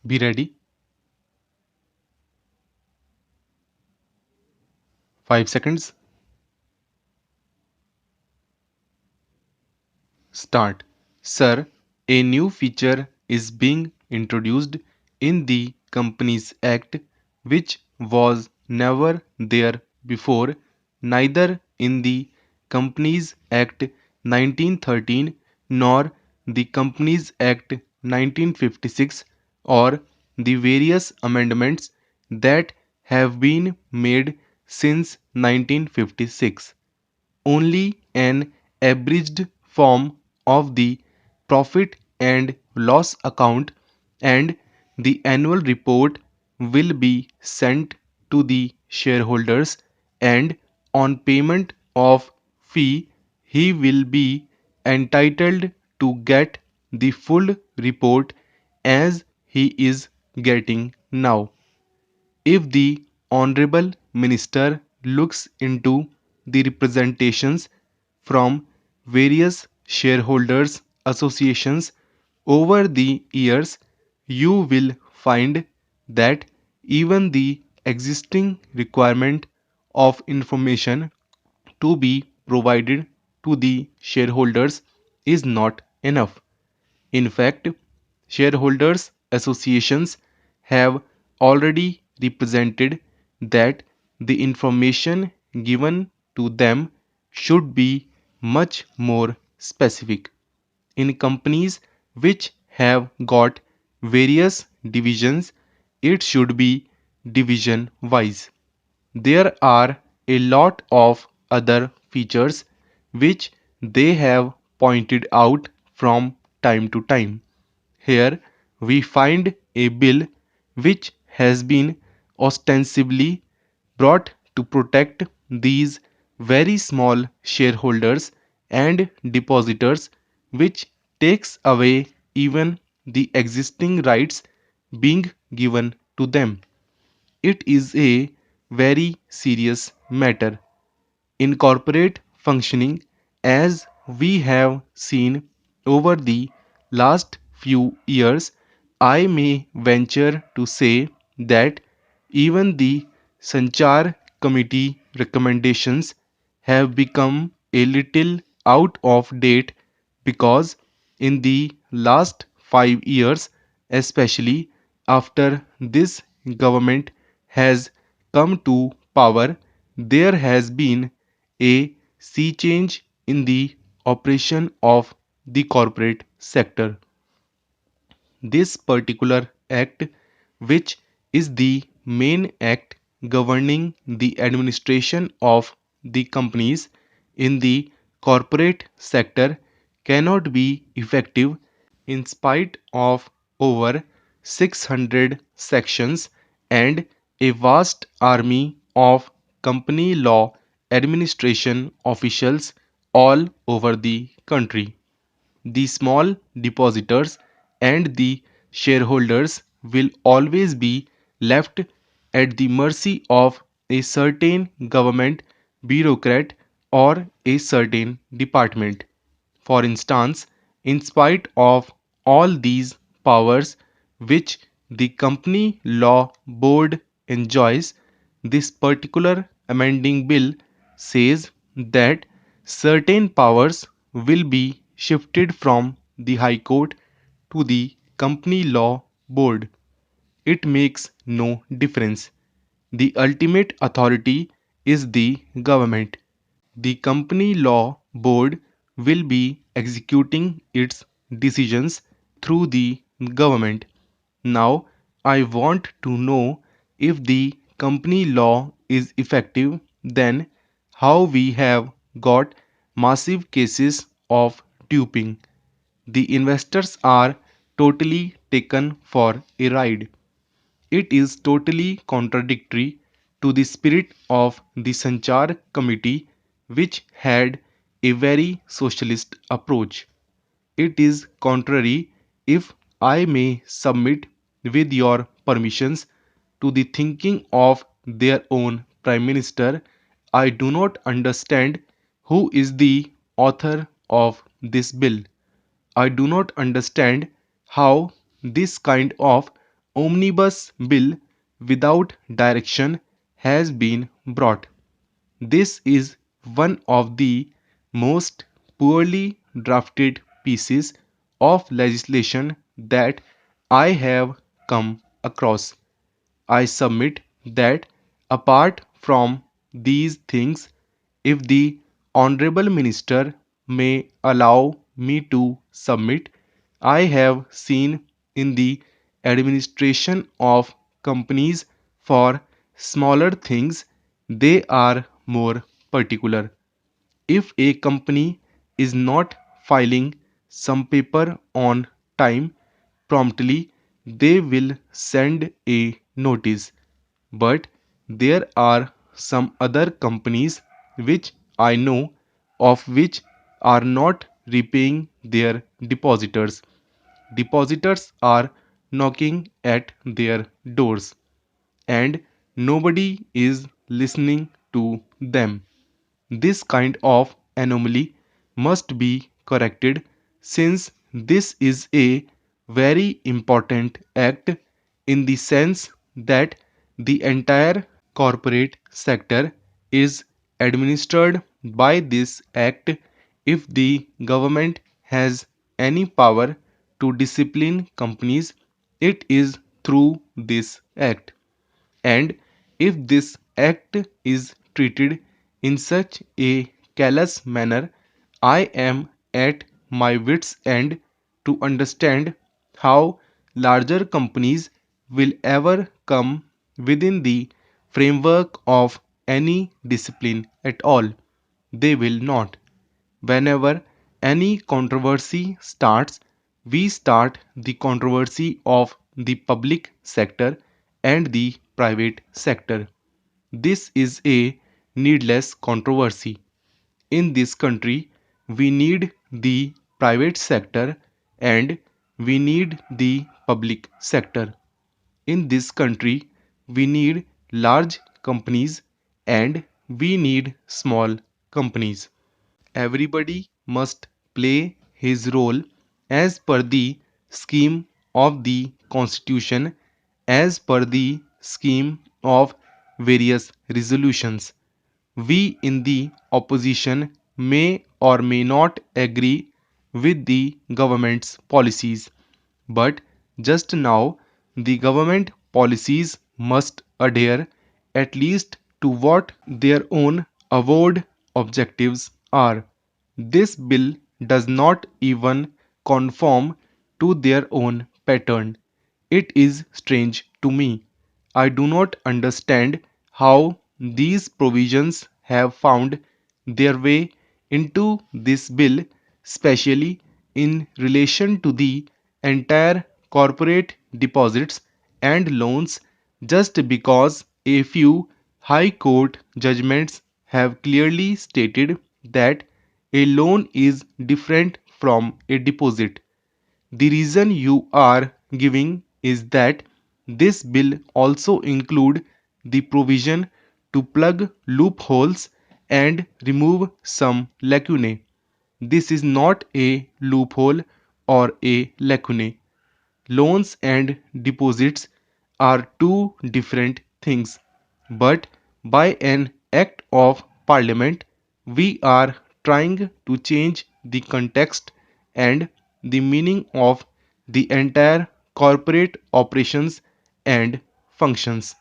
Be ready. 5 seconds. Start. Sir, a new feature is being introduced in the Companies Act which was never there before, neither in the Companies Act 1913 nor the Companies Act 1956 or the various amendments that have been made since 1956. Only an abridged form of the profit and loss account and the annual report will be sent to the shareholders, and on payment of fee he will be entitled to get the full report as he is getting now. If the Honorable Minister looks into the representations from various shareholders associations over the years, you will find that even the existing requirement of information to be provided to the shareholders is not enough. In fact, shareholders associations have already represented that the information given to them should be much more specific. In companies which have got various divisions, it should be division wise. There are a lot of other features which they have pointed out from time to time. Here we find a bill which has been ostensibly brought to protect these very small shareholders and depositors, which takes away even the existing rights being given to them. It is a very serious matter. In corporate functioning, as we have seen over the last few years, I may venture to say that even the Sanchar Committee recommendations have become a little out of date because in the last 5 years, especially after this government has come to power, there has been a sea change in the operation of the corporate sector. This particular act, which is the main act governing the administration of the companies in the corporate sector, cannot be effective in spite of over 600 sections and a vast army of company law administration officials all over the country. The small depositors and the shareholders will always be left at the mercy of a certain government bureaucrat or a certain department. For instance, in spite of all these powers which the Company Law Board enjoys, this particular amending bill says that certain powers will be shifted from the High Court to the Company Law Board. It makes no difference. The ultimate authority is the government. The Company Law Board will be executing its decisions through the government. Now, I want to know if the company law is effective, then how we have got massive cases of duping. The investors are totally taken for a ride. It is totally contradictory to the spirit of the Sanchar Committee, which had a very socialist approach. It is contrary, if I may submit with your permissions, to the thinking of their own Prime Minister. I do not understand who is the author of this bill. I do not understand how this kind of omnibus bill without direction has been brought. This is one of the most poorly drafted pieces of legislation that I have come across. I submit that apart from these things, if the Honorable Minister may allow me to submit, I have seen in the administration of companies for smaller things, they are more particular. If a company is not filing some paper on time promptly, they will send a notice. But there are some other companies which I know of which are not repaying their depositors. Depositors are knocking at their doors and nobody is listening to them. This kind of anomaly must be corrected since this is a very important act in the sense that the entire corporate sector is administered by this act. If the government has any power to discipline companies, it is through this act. And if this act is treated in such a callous manner, I am at my wits' end to understand how larger companies will ever come within the framework of any discipline at all. They will not. Whenever any controversy starts, we start the controversy of the public sector and the private sector. This is a needless controversy. In this country, we need the private sector and we need the public sector. In this country, we need large companies and we need small companies. Everybody must play his role as per the scheme of the Constitution, as per the scheme of various resolutions. We in the opposition may or may not agree with the government's policies, but just now the government policies must adhere at least to what their own avowed objectives are. This bill does not even conform to their own pattern. It is strange to me. I do not understand how these provisions have found their way into this bill, especially in relation to the entire corporate deposits and loans, just because a few High Court judgments have clearly stated that a loan is different from a deposit. The reason you are giving is that this bill also include the provision to plug loopholes and remove some lacunae. This is not a loophole or a lacunae. Loans and deposits are two different things, but by an act of parliament, we are trying to change the context and the meaning of the entire corporate operations and functions.